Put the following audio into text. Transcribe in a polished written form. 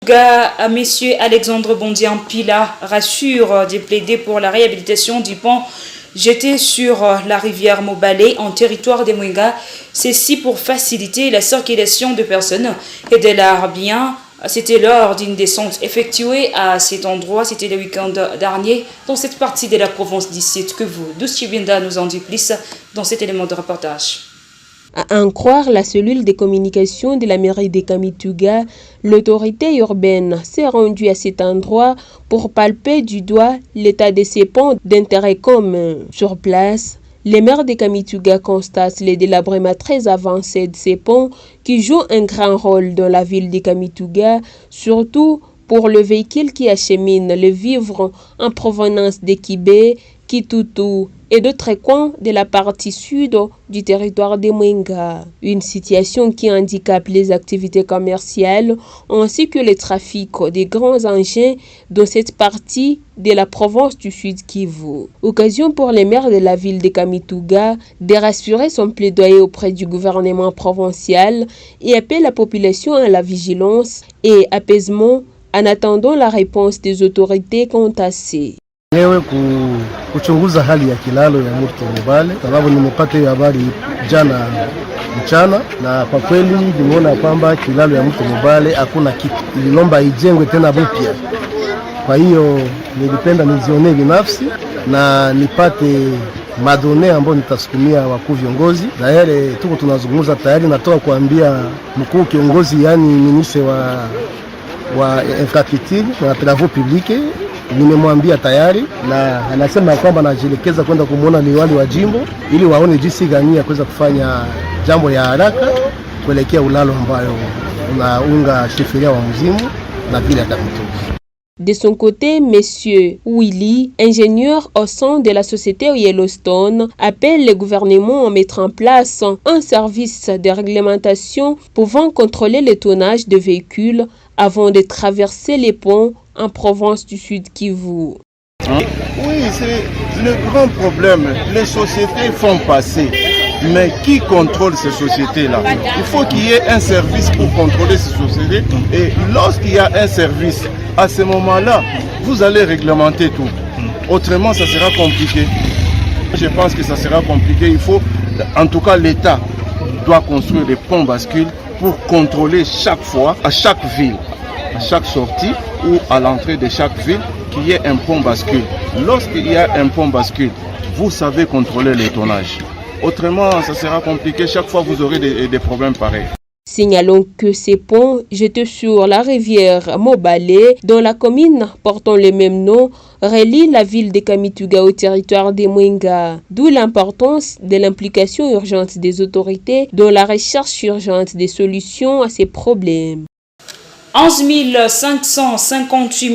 Kamituga, M. Alexandre Bondian-Pila rassure de plaider pour la réhabilitation du pont jeté sur la rivière Mobalé en territoire de Mwenga. Ceci pour faciliter la circulation de personnes et de leurs biens. C'était lors d'une descente effectuée à cet endroit, c'était le week-end dernier, dans cette partie de la province d'ici que vous. Doucibinda nous en dit plus dans cet élément de reportage. À en croire la cellule de communication de la mairie de Kamituga, l'autorité urbaine s'est rendue à cet endroit pour palper du doigt l'état de ces ponts d'intérêt commun. Sur place, les maires de Kamituga constatent les délabrements très avancés de ces ponts qui jouent un grand rôle dans la ville de Kamituga, surtout pour le véhicule qui achemine le vivre en provenance de Kibé, Kitutu et d'autres coins de la partie sud du territoire de Mwenga. Une situation qui handicape les activités commerciales ainsi que le trafic des grands engins dans cette partie de la province du Sud Kivu. Occasion pour les maires de la ville de Kamituga de rassurer son plaidoyer auprès du gouvernement provincial et appelle la population à la vigilance et apaisement en attendant la réponse des autorités comptacées. Kuchunguza hali ya kilalo ya Mto Mubale, sababu nimepata hiyo habari jana mchana, na kwa kweli nimeona kwamba kilalo ya Mto Mubale hakuna kitu, ililomba ijengwe tena mpya. Kwa hiyo nilipenda nizionee binafsi na nipate madone ambayo nitasukumia wakuu viongozi. Na yale tuko tunazungumza tayari, natoka kuambia mkuu kiongozi, yani ministre wa infrastructure na travaux publics, nimemwambia tayari na anasema kwamba anajielekeza kwenda kumuona liwali wa jimbo ili waone jinsi gani ya kuweza kufanya jambo ya haraka kuelekea ulalo ambayo unaunga sheferia wa Mzimu na vile ya Kamituga. De son côté, Monsieur Willy, ingénieur au sein de la société Yellowstone, appelle le gouvernement à mettre en place un service de réglementation pouvant contrôler le tonnage de véhicules avant de traverser les ponts en province du Sud Kivu. Oui, c'est le grand problème. Les sociétés font passer. Mais qui contrôle ces sociétés-là? Il faut qu'il y ait un service pour contrôler ces sociétés. Et lorsqu'il y a un service, à ce moment-là, vous allez réglementer tout. Autrement, ça sera compliqué. Je pense que ça sera compliqué. Il faut, en tout cas, l'État doit construire des ponts bascules pour contrôler chaque fois, à chaque ville, à chaque sortie ou à l'entrée de chaque ville, qu'il y ait un pont bascule. Lorsqu'il y a un pont bascule, vous savez contrôler les tonnages. Autrement, ça sera compliqué. Chaque fois, vous aurez des problèmes pareils. Signalons que ces ponts jetés sur la rivière Mobalé, dans la commune portant le même nom, relient la ville de Kamituga au territoire de Mwenga. D'où l'importance de l'implication urgente des autorités dans la recherche urgente des solutions à ces problèmes. 11 558